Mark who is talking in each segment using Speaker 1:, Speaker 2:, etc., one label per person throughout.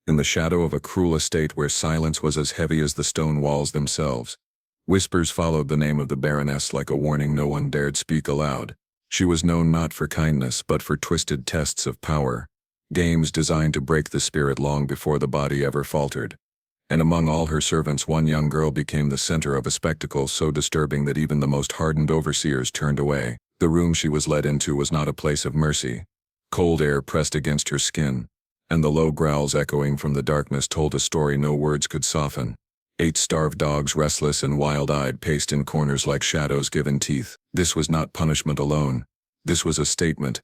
Speaker 1: in the shadow of a cruel estate where silence was as heavy as the stone walls themselves. Whispers followed the name of the Baroness like a warning no one dared speak aloud. She was known not for kindness but for twisted tests of power, games designed to break the spirit long before the body ever faltered. And among all her servants one young girl became the center of a spectacle so disturbing that even the most hardened overseers turned away. The room she was led into was not a place of mercy. Cold air pressed against her skin, and the low growls echoing from the darkness told a story no words could soften. 8 starved dogs, restless and wild-eyed, paced in corners like shadows given teeth. This was not punishment alone. This was a statement,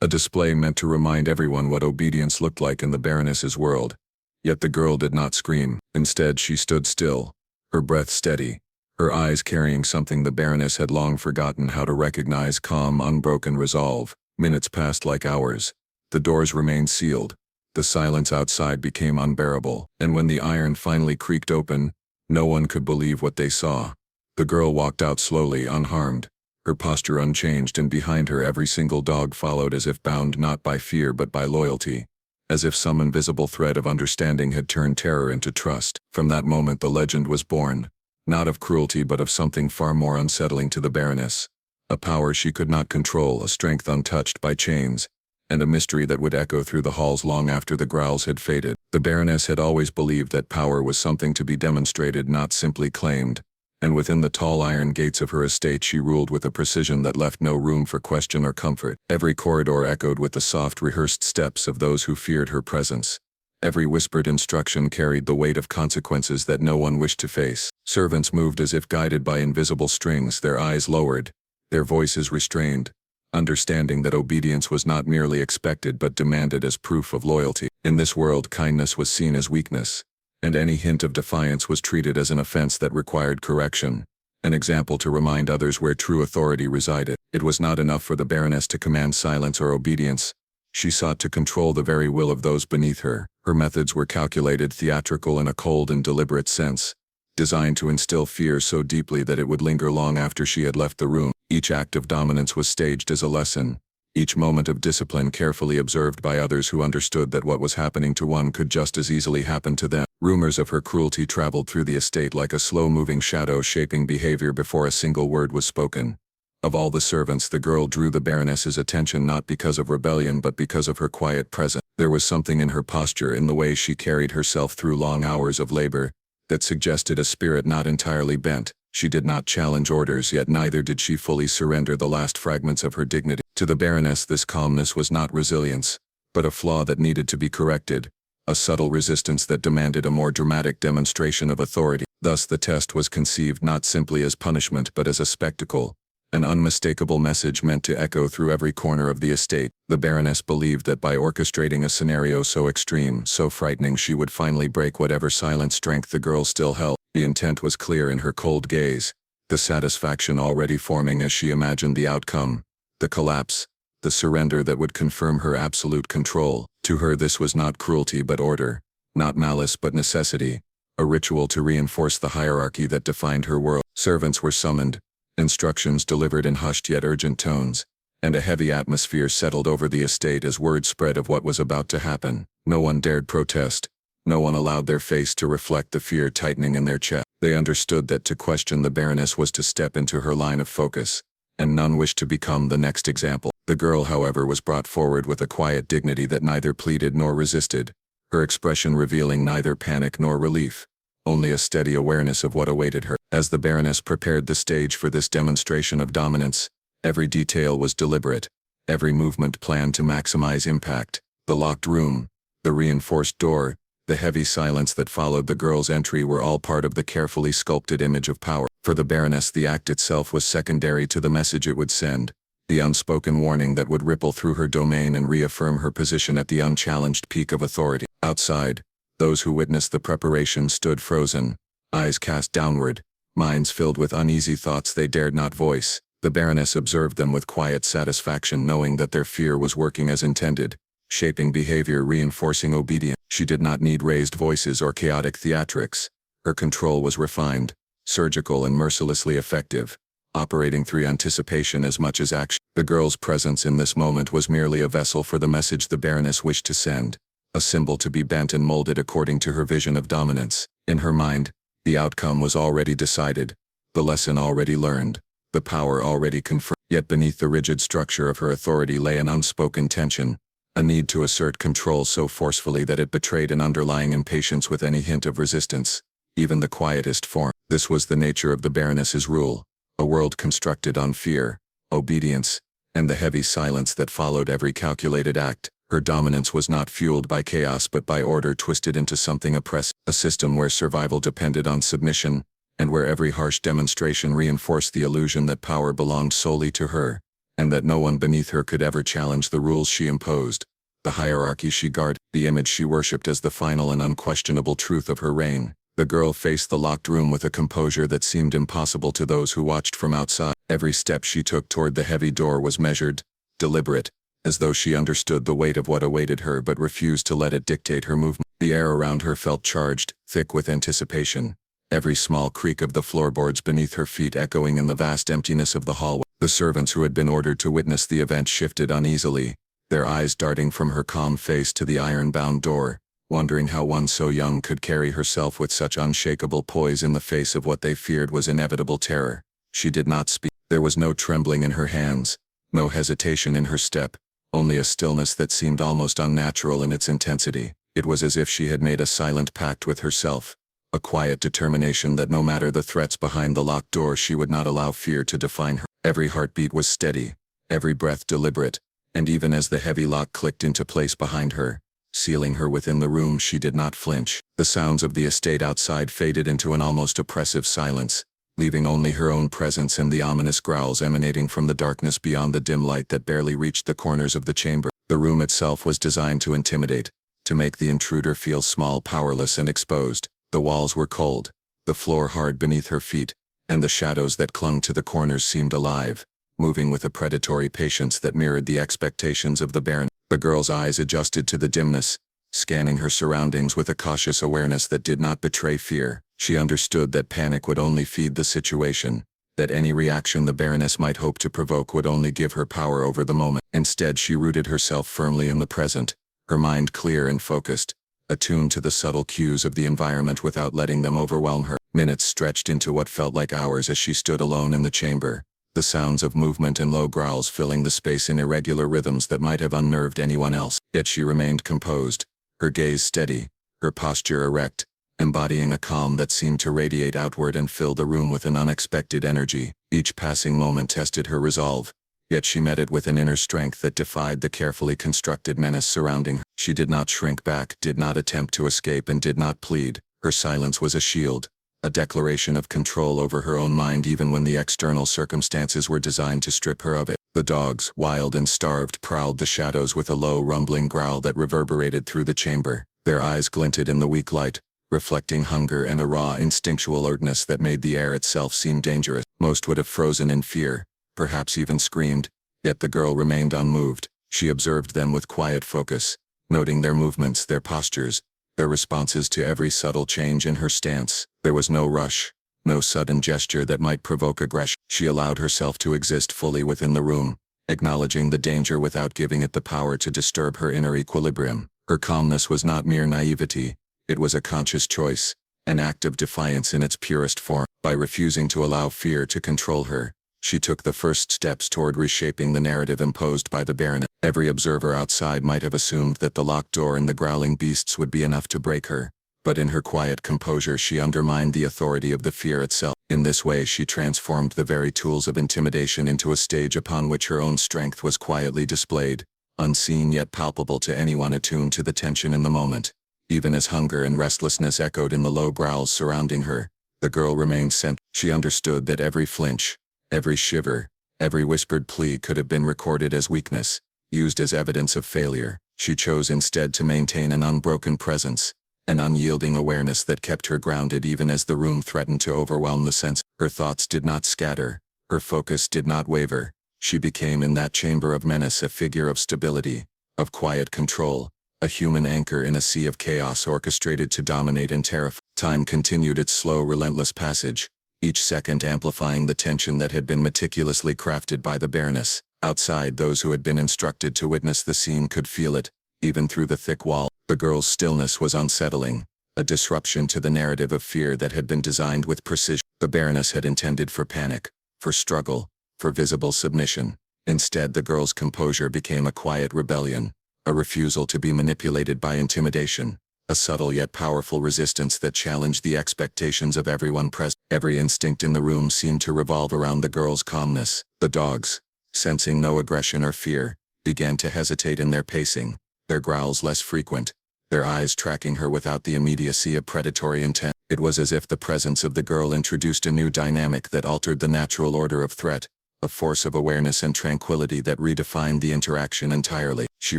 Speaker 1: a display meant to remind everyone what obedience looked like in the Baroness's world. Yet the girl did not scream. Instead, she stood still, her breath steady, her eyes carrying something the Baroness had long forgotten how to recognize: calm, unbroken resolve. Minutes passed like hours. The doors remained sealed. The silence outside became unbearable, and when the iron finally creaked open, no one could believe what they saw. The girl walked out slowly, unharmed, her posture unchanged, and behind her every single dog followed as if bound not by fear but by loyalty. As if some invisible thread of understanding had turned terror into trust. From that moment the legend was born, not of cruelty but of something far more unsettling to the Baroness. A power she could not control, a strength untouched by chains, and a mystery that would echo through the halls long after the growls had faded. The Baroness had always believed that power was something to be demonstrated, not simply claimed, and within the tall iron gates of her estate she ruled with a precision that left no room for question or comfort. Every corridor echoed with the soft, rehearsed steps of those who feared her presence. Every whispered instruction carried the weight of consequences that no one wished to face. Servants moved as if guided by invisible strings, their eyes lowered, their voices restrained, understanding that obedience was not merely expected but demanded as proof of loyalty. In this world, kindness was seen as weakness, and any hint of defiance was treated as an offense that required correction, an example to remind others where true authority resided. It was not enough for the Baroness to command silence or obedience. She sought to control the very will of those beneath her. Her methods were calculated, theatrical in a cold and deliberate sense, designed to instill fear so deeply that it would linger long after she had left the room. Each act of dominance was staged as a lesson, each moment of discipline carefully observed by others who understood that what was happening to one could just as easily happen to them. Rumors of her cruelty traveled through the estate like a slow-moving shadow, shaping behavior before a single word was spoken. Of all the servants, the girl drew the Baroness's attention not because of rebellion but because of her quiet presence. There was something in her posture, in the way she carried herself through long hours of labor, that suggested a spirit not entirely bent. She did not challenge orders, yet neither did she fully surrender the last fragments of her dignity. To the Baroness, this calmness was not resilience, but a flaw that needed to be corrected, a subtle resistance that demanded a more dramatic demonstration of authority. Thus the test was conceived not simply as punishment but as a spectacle, an unmistakable message meant to echo through every corner of the estate. The Baroness believed that by orchestrating a scenario so extreme, so frightening, she would finally break whatever silent strength the girl still held. The intent was clear in her cold gaze, the satisfaction already forming as she imagined the outcome, the collapse, the surrender that would confirm her absolute control. To her this was not cruelty but order, not malice but necessity, a ritual to reinforce the hierarchy that defined her world. Servants were summoned, instructions delivered in hushed yet urgent tones, and a heavy atmosphere settled over the estate as word spread of what was about to happen. No one dared protest. No one allowed their face to reflect the fear tightening in their chest. They understood that to question the Baroness was to step into her line of focus, and none wished to become the next example. The girl, however, was brought forward with a quiet dignity that neither pleaded nor resisted, her expression revealing neither panic nor relief, only a steady awareness of what awaited her. As the Baroness prepared the stage for this demonstration of dominance, every detail was deliberate, every movement planned to maximize impact. The locked room, the reinforced door, the heavy silence that followed the girl's entry were all part of the carefully sculpted image of power. For the Baroness, the act itself was secondary to the message it would send, the unspoken warning that would ripple through her domain and reaffirm her position at the unchallenged peak of authority. Outside, those who witnessed the preparation stood frozen, eyes cast downward, minds filled with uneasy thoughts they dared not voice. The Baroness observed them with quiet satisfaction, knowing that their fear was working as intended, shaping behavior, reinforcing obedience. She did not need raised voices or chaotic theatrics. Her control was refined, surgical and mercilessly effective, operating through anticipation as much as action. The girl's presence in this moment was merely a vessel for the message the Baroness wished to send, a symbol to be bent and molded according to her vision of dominance. In her mind, the outcome was already decided, the lesson already learned, the power already confirmed. Yet beneath the rigid structure of her authority lay an unspoken tension, a need to assert control so forcefully that it betrayed an underlying impatience with any hint of resistance, even the quietest form. This was the nature of the Baroness's rule, a world constructed on fear, obedience, and the heavy silence that followed every calculated act. Her dominance was not fueled by chaos but by order twisted into something oppressive, a system where survival depended on submission, and where every harsh demonstration reinforced the illusion that power belonged solely to her, and that no one beneath her could ever challenge the rules she imposed, the hierarchy she guarded, the image she worshipped as the final and unquestionable truth of her reign. The girl faced the locked room with a composure that seemed impossible to those who watched from outside. Every step she took toward the heavy door was measured, deliberate, as though she understood the weight of what awaited her but refused to let it dictate her movement. The air around her felt charged, thick with anticipation, every small creak of the floorboards beneath her feet echoing in the vast emptiness of the hallway. The servants who had been ordered to witness the event shifted uneasily, their eyes darting from her calm face to the iron-bound door, wondering how one so young could carry herself with such unshakable poise in the face of what they feared was inevitable terror. She did not speak. There was no trembling in her hands, no hesitation in her step, only a stillness that seemed almost unnatural in its intensity. It was as if she had made a silent pact with herself, a quiet determination that no matter the threats behind the locked door she would not allow fear to define her. Every heartbeat was steady, every breath deliberate, and even as the heavy lock clicked into place behind her, sealing her within the room, she did not flinch. The sounds of the estate outside faded into an almost oppressive silence, leaving only her own presence and the ominous growls emanating from the darkness beyond the dim light that barely reached the corners of the chamber. The room itself was designed to intimidate, to make the intruder feel small, powerless, and exposed. The walls were cold, the floor hard beneath her feet, and the shadows that clung to the corners seemed alive, moving with a predatory patience that mirrored the expectations of the Baron. The girl's eyes adjusted to the dimness, scanning her surroundings with a cautious awareness that did not betray fear. She understood that panic would only feed the situation, that any reaction the Baroness might hope to provoke would only give her power over the moment. Instead, she rooted herself firmly in the present, her mind clear and focused, attuned to the subtle cues of the environment without letting them overwhelm her. Minutes stretched into what felt like hours as she stood alone in the chamber, the sounds of movement and low growls filling the space in irregular rhythms that might have unnerved anyone else. Yet she remained composed, her gaze steady, her posture erect, embodying a calm that seemed to radiate outward and fill the room with an unexpected energy. Each passing moment tested her resolve, yet she met it with an inner strength that defied the carefully constructed menace surrounding her. She did not shrink back, did not attempt to escape, and did not plead. Her silence was a shield, a declaration of control over her own mind even when the external circumstances were designed to strip her of it. The dogs, wild and starved, prowled the shadows with a low rumbling growl that reverberated through the chamber. Their eyes glinted in the weak light, reflecting hunger and a raw instinctual alertness that made the air itself seem dangerous. Most would have frozen in fear, perhaps even screamed, yet the girl remained unmoved. She observed them with quiet focus, noting their movements, their postures, their responses to every subtle change in her stance. There was no rush, no sudden gesture that might provoke aggression. She allowed herself to exist fully within the room, acknowledging the danger without giving it the power to disturb her inner equilibrium. Her calmness was not mere naivety, it was a conscious choice, an act of defiance in its purest form. By refusing to allow fear to control her, she took the first steps toward reshaping the narrative imposed by the Baroness. Every observer outside might have assumed that the locked door and the growling beasts would be enough to break her, but in her quiet composure she undermined the authority of the fear itself. In this way she transformed the very tools of intimidation into a stage upon which her own strength was quietly displayed, unseen yet palpable to anyone attuned to the tension in the moment. Even as hunger and restlessness echoed in the low growls surrounding her, the girl remained centered. She understood that every flinch, every shiver, every whispered plea could have been recorded as weakness, used as evidence of failure. She chose instead to maintain an unbroken presence, an unyielding awareness that kept her grounded even as the room threatened to overwhelm the sense. Her thoughts did not scatter, her focus did not waver. She became in that chamber of menace a figure of stability, of quiet control, a human anchor in a sea of chaos orchestrated to dominate and terrify. Time continued its slow, relentless passage, each second amplifying the tension that had been meticulously crafted by the Baroness. Outside, those who had been instructed to witness the scene could feel it, even through the thick wall. The girl's stillness was unsettling, a disruption to the narrative of fear that had been designed with precision. The Baroness had intended for panic, for struggle, for visible submission. Instead, the girl's composure became a quiet rebellion, a refusal to be manipulated by intimidation, a subtle yet powerful resistance that challenged the expectations of everyone present. Every instinct in the room seemed to revolve around the girl's calmness. The dogs, sensing no aggression or fear, began to hesitate in their pacing, their growls less frequent, their eyes tracking her without the immediacy of predatory intent. It was as if the presence of the girl introduced a new dynamic that altered the natural order of threat, a force of awareness and tranquility that redefined the interaction entirely. She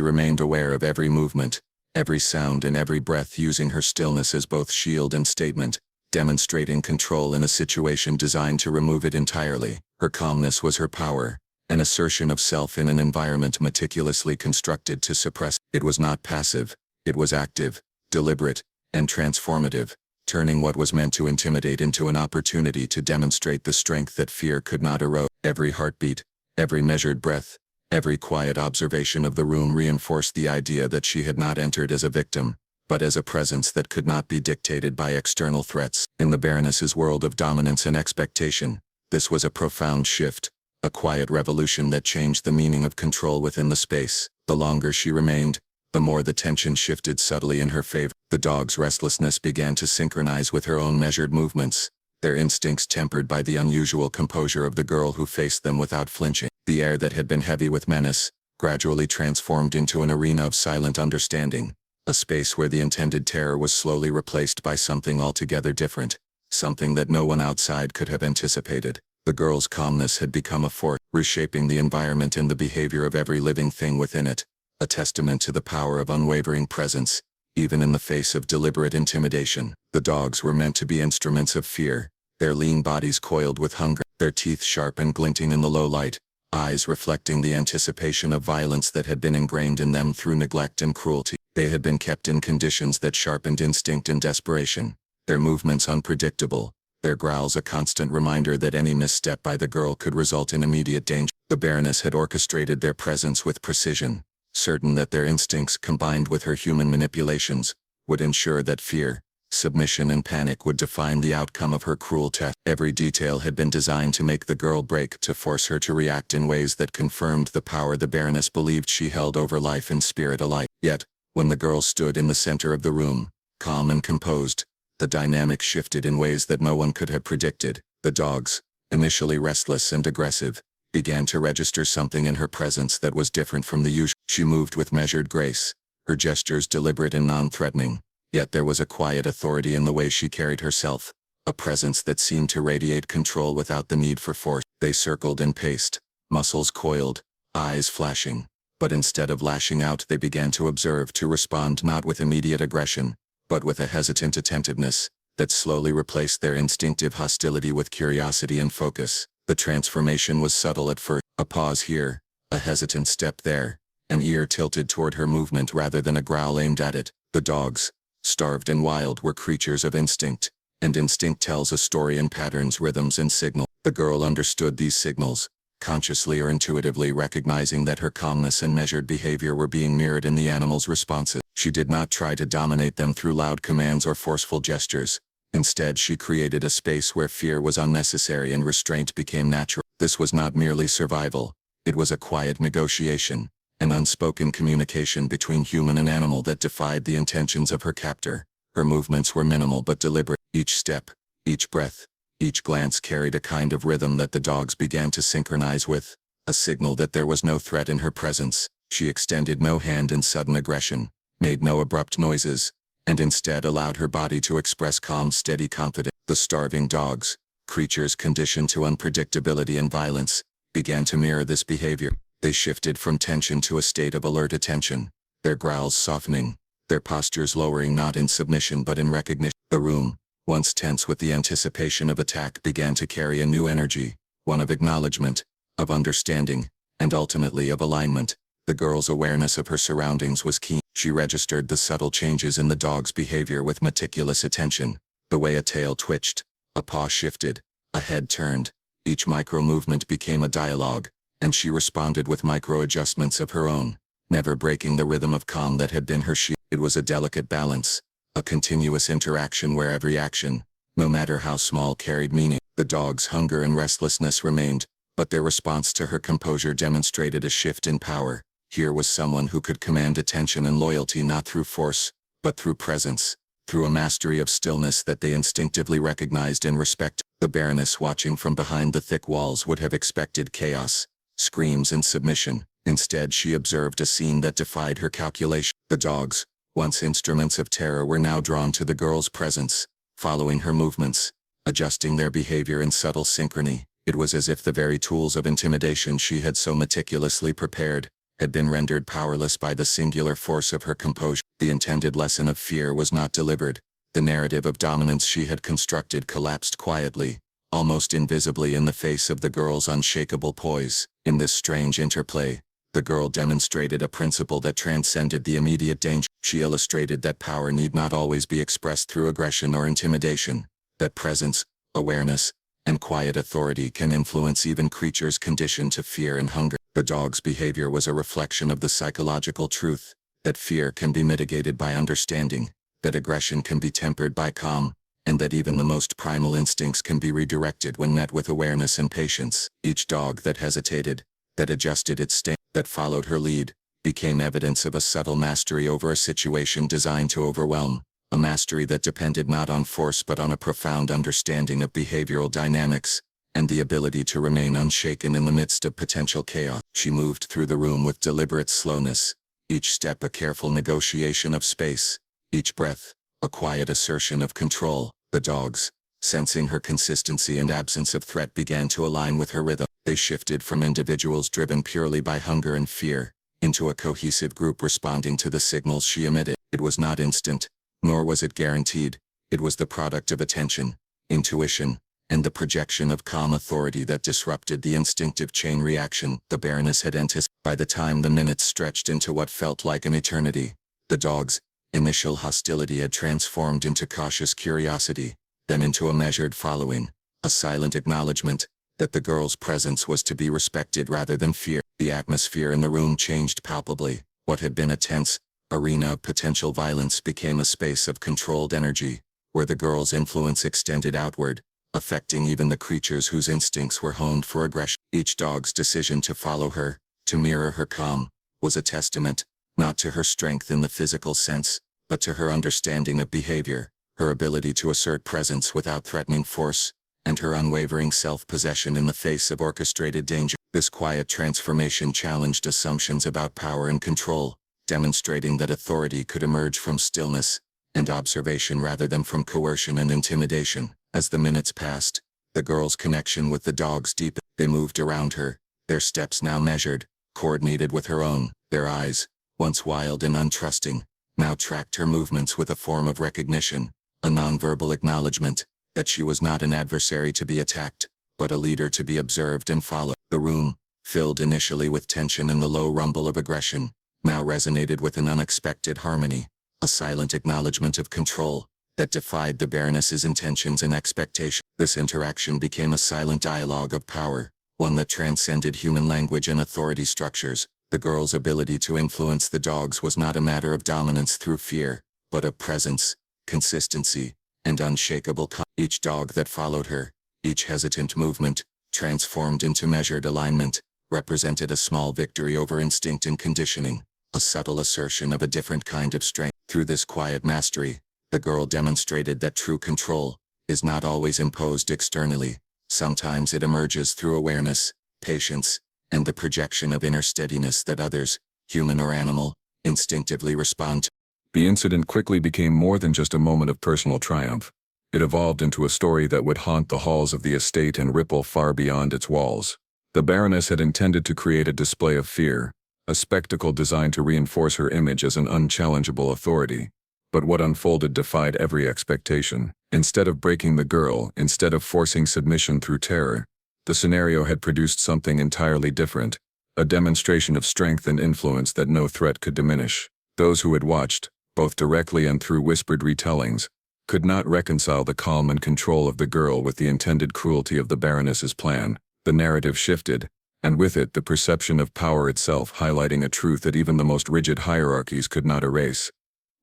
Speaker 1: remained aware of every movement, every sound and every breath, using her stillness as both shield and statement, demonstrating control in a situation designed to remove it entirely. Her calmness was her power, an assertion of self in an environment meticulously constructed to suppress. It was not passive, it was active, deliberate, and transformative, turning what was meant to intimidate into an opportunity to demonstrate the strength that fear could not erode. Every heartbeat, every measured breath, every quiet observation of the room reinforced the idea that she had not entered as a victim, but as a presence that could not be dictated by external threats. In the Baroness's world of dominance and expectation, this was a profound shift, a quiet revolution that changed the meaning of control within the space. The longer she remained, the more the tension shifted subtly in her favor. The dog's restlessness began to synchronize with her own measured movements, their instincts tempered by the unusual composure of the girl who faced them without flinching. The air that had been heavy with menace gradually transformed into an arena of silent understanding, a space where the intended terror was slowly replaced by something altogether different, something that no one outside could have anticipated. The girl's calmness had become a force, reshaping the environment and the behavior of every living thing within it, a testament to the power of unwavering presence, even in the face of deliberate intimidation. The dogs were meant to be instruments of fear, their lean bodies coiled with hunger, their teeth sharp and glinting in the low light, eyes reflecting the anticipation of violence that had been ingrained in them through neglect and cruelty. They had been kept in conditions that sharpened instinct and desperation, their movements unpredictable, their growls a constant reminder that any misstep by the girl could result in immediate danger. The Baroness had orchestrated their presence with precision, certain that their instincts combined with her human manipulations would ensure that fear, submission and panic would define the outcome of her cruel test. Every detail had been designed to make the girl break, to force her to react in ways that confirmed the power the Baroness believed she held over life and spirit alike. Yet, when the girl stood in the center of the room, calm and composed, the dynamic shifted in ways that no one could have predicted. The dogs, initially restless and aggressive, began to register something in her presence that was different from the usual. She moved with measured grace, her gestures deliberate and non-threatening, yet there was a quiet authority in the way she carried herself, a presence that seemed to radiate control without the need for force. They circled and paced, muscles coiled, eyes flashing, but instead of lashing out they began to observe, to respond not with immediate aggression, but with a hesitant attentiveness that slowly replaced their instinctive hostility with curiosity and focus. The transformation was subtle at first, a pause here, a hesitant step there, an ear tilted toward her movement rather than a growl aimed at it. The dogs, starved and wild, were creatures of instinct, and instinct tells a story in patterns, rhythms and signals. The girl understood these signals, consciously or intuitively recognizing that her calmness and measured behavior were being mirrored in the animal's responses. She did not try to dominate them through loud commands or forceful gestures. Instead, she created a space where fear was unnecessary and restraint became natural. This was not merely survival, it was a quiet negotiation, an unspoken communication between human and animal that defied the intentions of her captor. Her movements were minimal but deliberate. Each step, each breath, each glance carried a kind of rhythm that the dogs began to synchronize with, a signal that there was no threat in her presence. She extended no hand in sudden aggression, made no abrupt noises, and instead allowed her body to express calm, steady confidence. The starving dogs, creatures conditioned to unpredictability and violence, began to mirror this behavior. They shifted from tension to a state of alert attention, their growls softening, their postures lowering, not in submission but in recognition. The room, once tense with the anticipation of attack, began to carry a new energy, one of acknowledgement, of understanding, and ultimately of alignment. The girl's awareness of her surroundings was keen. She registered the subtle changes in the dog's behavior with meticulous attention, the way a tail twitched, a paw shifted, a head turned. Each micro-movement became a dialogue, and she responded with micro-adjustments of her own, never breaking the rhythm of calm that had been her shield.
Speaker 2: It was a delicate balance, a continuous interaction where every action, no matter how small, carried meaning. The dog's hunger and restlessness remained, but their response to her composure demonstrated a shift in power. Here was someone who could command attention and loyalty not through force, but through presence, through a mastery of stillness that they instinctively recognized and respected. The Baroness, watching from behind the thick walls, would have expected chaos, screams and submission. Instead, she observed a scene that defied her calculation. The dogs, once instruments of terror, were now drawn to the girl's presence, following her movements, adjusting their behavior in subtle synchrony. It was as if the very tools of intimidation she had so meticulously prepared had been rendered powerless by the singular force of her composure. The intended lesson of fear was not delivered. The narrative of dominance she had constructed collapsed quietly, almost invisibly, in the face of the girl's unshakable poise. In this strange interplay, the girl demonstrated a principle that transcended the immediate danger. She illustrated that power need not always be expressed through aggression or intimidation, that presence, awareness, and quiet authority can influence even creatures conditioned to fear and hunger. The dog's behavior was a reflection of the psychological truth that fear can be mitigated by understanding, that aggression can be tempered by calm, and that even the most primal instincts can be redirected when met with awareness and patience. Each dog that hesitated, that adjusted its stance, that followed her lead, became evidence of a subtle mastery over a situation designed to overwhelm, a mastery that depended not on force but on a profound understanding of behavioral dynamics, and the ability to remain unshaken in the midst of potential chaos. She moved through the room with deliberate slowness, each step a careful negotiation of space, each breath a quiet assertion of control. The dogs, sensing her consistency and absence of threat, began to align with her rhythm. They shifted from individuals driven purely by hunger and fear, into a cohesive group responding to the signals she emitted. It was not instant, nor was it guaranteed. It was the product of attention, intuition, and the projection of calm authority that disrupted the instinctive chain reaction the Baroness had anticipated. By the time the minutes stretched into what felt like an eternity, the dog's initial hostility had transformed into cautious curiosity, then into a measured following, a silent acknowledgement that the girl's presence was to be respected rather than feared. The atmosphere in the room changed palpably. What had been a tense arena of potential violence became a space of controlled energy, where the girl's influence extended outward, affecting even the creatures whose instincts were honed for aggression. Each dog's decision to follow her, to mirror her calm, was a testament, not to her strength in the physical sense, but to her understanding of behavior, her ability to assert presence without threatening force, and her unwavering self-possession in the face of orchestrated danger. This quiet transformation challenged assumptions about power and control, demonstrating that authority could emerge from stillness and observation rather than from coercion and intimidation. As the minutes passed, the girl's connection with the dogs deepened. They moved around her, their steps now measured, coordinated with her own. Their eyes, once wild and untrusting, now tracked her movements with a form of recognition, a nonverbal acknowledgement that she was not an adversary to be attacked, but a leader to be observed and followed. The room, filled initially with tension and the low rumble of aggression, now resonated with an unexpected harmony, a silent acknowledgement of control that defied the Baroness's intentions and expectations. This interaction became a silent dialogue of power, one that transcended human language and authority structures. The girl's ability to influence the dogs was not a matter of dominance through fear, but of presence, consistency, and unshakable calm. Each dog that followed her, each hesitant movement, transformed into measured alignment, represented a small victory over instinct and conditioning, a subtle assertion of a different kind of strength. Through this quiet mastery, the girl demonstrated that true control is not always imposed externally. Sometimes it emerges through awareness, patience, and the projection of inner steadiness that others, human or animal, instinctively respond to.
Speaker 1: The incident quickly became more than just a moment of personal triumph. It evolved into a story that would haunt the halls of the estate and ripple far beyond its walls. The Baroness had intended to create a display of fear, a spectacle designed to reinforce her image as an unchallengeable authority. But what unfolded defied every expectation. Instead of breaking the girl, instead of forcing submission through terror, the scenario had produced something entirely different, a demonstration of strength and influence that no threat could diminish. Those who had watched, both directly and through whispered retellings, could not reconcile the calm and control of the girl with the intended cruelty of the Baroness's plan. The narrative shifted, and with it the perception of power itself, highlighting a truth that even the most rigid hierarchies could not erase.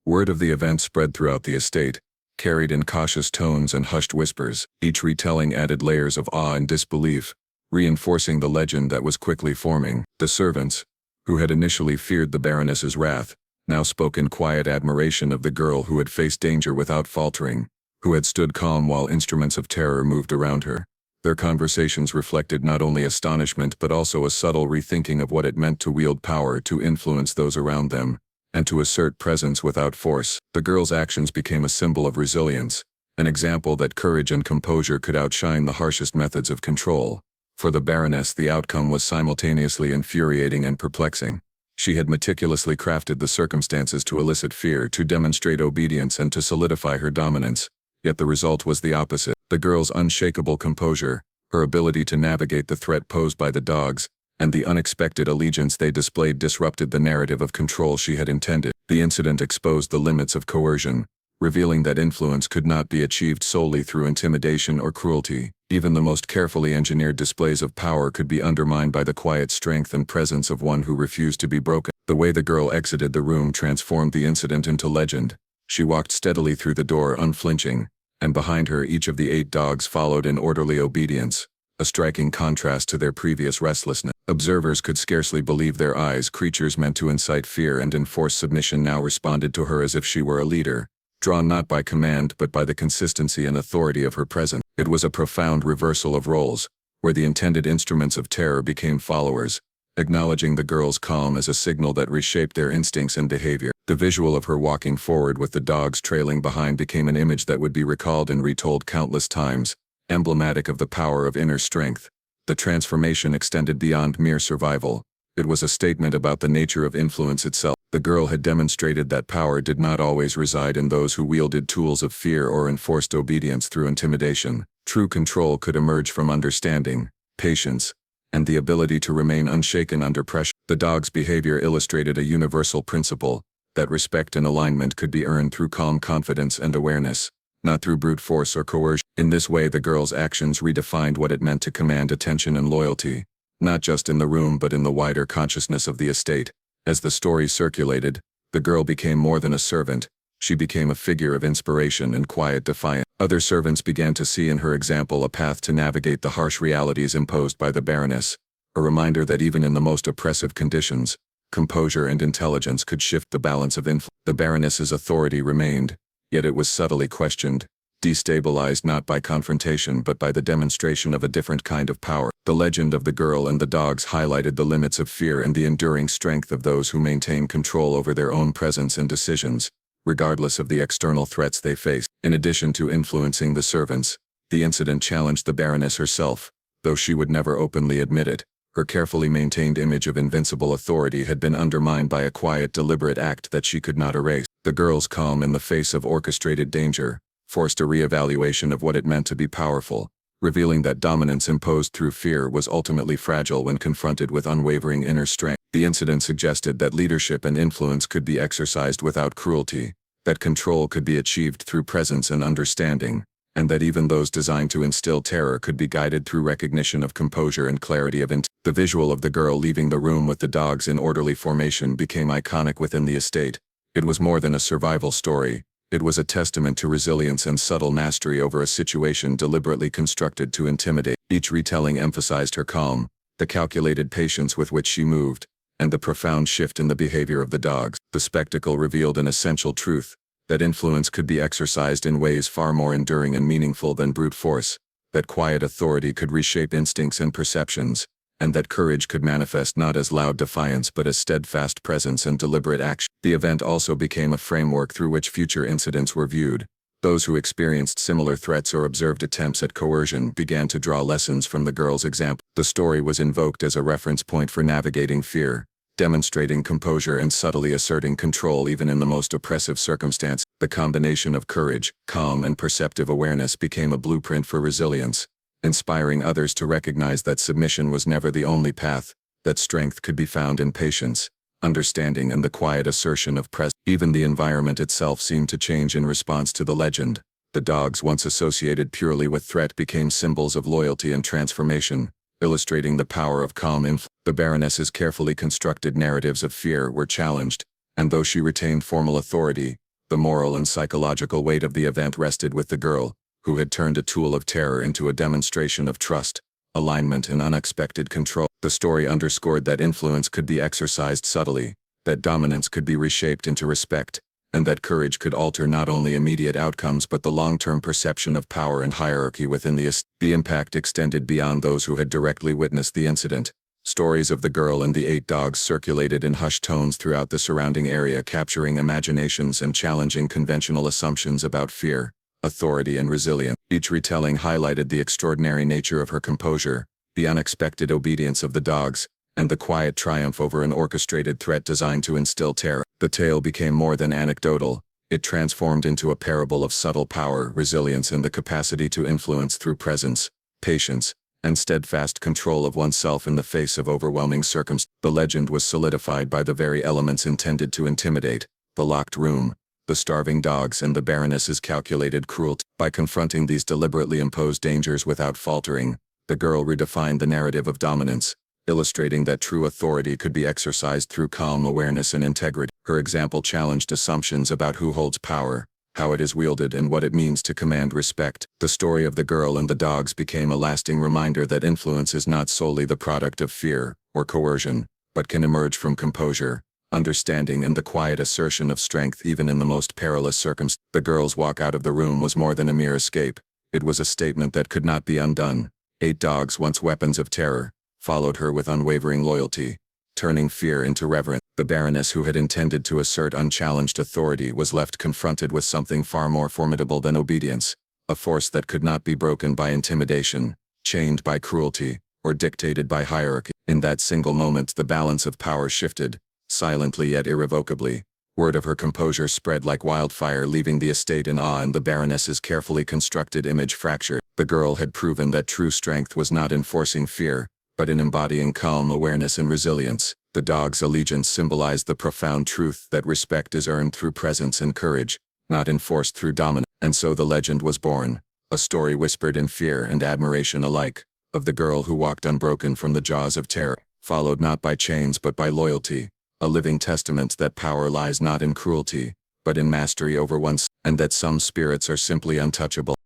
Speaker 1: Word of the event spread throughout the estate, carried in cautious tones and hushed whispers. Each retelling added layers of awe and disbelief, reinforcing the legend that was quickly forming. The servants, who had initially feared the Baroness's wrath, now spoke in quiet admiration of the girl who had faced danger without faltering, who had stood calm while instruments of terror moved around her. Their conversations reflected not only astonishment but also a subtle rethinking of what it meant to wield power to influence those around them, and to assert presence without force. The girl's actions became a symbol of resilience, an example that courage and composure could outshine the harshest methods of control. For the Baroness, the outcome was simultaneously infuriating and perplexing. She had meticulously crafted the circumstances to elicit fear, to demonstrate obedience, and to solidify her dominance. Yet the result was the opposite. The girl's unshakable composure, her ability to navigate the threat posed by the dogs, and the unexpected allegiance they displayed disrupted the narrative of control she had intended. The incident exposed the limits of coercion, revealing that influence could not be achieved solely through intimidation or cruelty. Even the most carefully engineered displays of power could be undermined by the quiet strength and presence of one who refused to be broken. The way the girl exited the room transformed the incident into legend. She walked steadily through the door, unflinching, and behind her each of the 8 dogs followed in orderly obedience, a striking contrast to their previous restlessness. Observers could scarcely believe their eyes. Creatures meant to incite fear and enforce submission now responded to her as if she were a leader, drawn not by command but by the consistency and authority of her presence. It was a profound reversal of roles, where the intended instruments of terror became followers, acknowledging the girl's calm as a signal that reshaped their instincts and behavior. The visual of her walking forward with the dogs trailing behind became an image that would be recalled and retold countless times, emblematic of the power of inner strength. The transformation extended beyond mere survival. It was a statement about the nature of influence itself. The girl had demonstrated that power did not always reside in those who wielded tools of fear or enforced obedience through intimidation. True control could emerge from understanding, patience, and the ability to remain unshaken under pressure. The dog's behavior illustrated a universal principle, that respect and alignment could be earned through calm confidence and awareness, not through brute force or coercion. In this way, the girl's actions redefined what it meant to command attention and loyalty, not just in the room but in the wider consciousness of the estate. As the story circulated, the girl became more than a servant. She became a figure of inspiration and quiet defiance. Other servants began to see in her example a path to navigate the harsh realities imposed by the Baroness, a reminder that even in the most oppressive conditions, composure and intelligence could shift the balance of influence. The Baroness's authority remained, yet it was subtly questioned, destabilized not by confrontation but by the demonstration of a different kind of power. The legend of the girl and the dogs highlighted the limits of fear and the enduring strength of those who maintain control over their own presence and decisions, regardless of the external threats they face. In addition to influencing the servants, the incident challenged the Baroness herself, though she would never openly admit it. Her carefully maintained image of invincible authority had been undermined by a quiet, deliberate act that she could not erase. The girl's calm in the face of orchestrated danger forced a reevaluation of what it meant to be powerful, revealing that dominance imposed through fear was ultimately fragile when confronted with unwavering inner strength. The incident suggested that leadership and influence could be exercised without cruelty, that control could be achieved through presence and understanding, and that even those designed to instill terror could be guided through recognition of composure and clarity of intent. The visual of the girl leaving the room with the dogs in orderly formation became iconic within the estate. It was more than a survival story. It was a testament to resilience and subtle mastery over a situation deliberately constructed to intimidate. Each retelling emphasized her calm, the calculated patience with which she moved, and the profound shift in the behavior of the dogs. The spectacle revealed an essential truth, that influence could be exercised in ways far more enduring and meaningful than brute force, that quiet authority could reshape instincts and perceptions, and that courage could manifest not as loud defiance but as steadfast presence and deliberate action. The event also became a framework through which future incidents were viewed. Those who experienced similar threats or observed attempts at coercion began to draw lessons from the girl's example. The story was invoked as a reference point for navigating fear, demonstrating composure and subtly asserting control even in the most oppressive circumstance. The combination of courage, calm, and perceptive awareness became a blueprint for resilience, inspiring others to recognize that submission was never the only path, that strength could be found in patience, understanding, and the quiet assertion of presence. Even the environment itself seemed to change in response to the legend. The dogs, once associated purely with threat, became symbols of loyalty and transformation, illustrating the power of calm influence. The Baroness's carefully constructed narratives of fear were challenged, and though she retained formal authority, The moral and psychological weight of the event rested with the girl, who had turned a tool of terror into a demonstration of trust, alignment, and unexpected control. The story underscored that influence could be exercised subtly, that dominance could be reshaped into respect, and that courage could alter not only immediate outcomes but the long-term perception of power and hierarchy within the impact extended beyond those who had directly witnessed the incident. Stories of the girl and the 8 dogs circulated in hushed tones throughout the surrounding area, capturing imaginations and challenging conventional assumptions about fear, authority, and resilience. Each retelling highlighted the extraordinary nature of her composure, the unexpected obedience of the dogs, and the quiet triumph over an orchestrated threat designed to instill terror. The tale became more than anecdotal. It transformed into a parable of subtle power, resilience, and the capacity to influence through presence, patience, and steadfast control of oneself in the face of overwhelming circumstances. The legend was solidified by the very elements intended to intimidate: the locked room, the starving dogs, and the Baroness's calculated cruelty. By confronting these deliberately imposed dangers without faltering, the girl redefined the narrative of dominance, illustrating that true authority could be exercised through calm awareness and integrity. Her example challenged assumptions about who holds power, how it is wielded, and what it means to command respect. The story of the girl and the dogs became a lasting reminder that influence is not solely the product of fear or coercion, but can emerge from composure, understanding, and the quiet assertion of strength even in the most perilous circumstances. The girl's walk out of the room was more than a mere escape. It was a statement that could not be undone. 8 dogs, once weapons of terror, followed her with unwavering loyalty, turning fear into reverence. The Baroness, who had intended to assert unchallenged authority, was left confronted with something far more formidable than obedience, a force that could not be broken by intimidation, chained by cruelty, or dictated by hierarchy. In that single moment, the balance of power shifted, silently yet irrevocably. Word of her composure spread like wildfire, leaving the estate in awe and the Baroness's carefully constructed image fractured. The girl had proven that true strength was not in forcing fear, but in embodying calm awareness and resilience. The dog's allegiance symbolized the profound truth that respect is earned through presence and courage, not enforced through dominance. And so the legend was born, a story whispered in fear and admiration alike, of the girl who walked unbroken from the jaws of terror, followed not by chains but by loyalty, a living testament that power lies not in cruelty, but in mastery over oneself, and that some spirits are simply untouchable.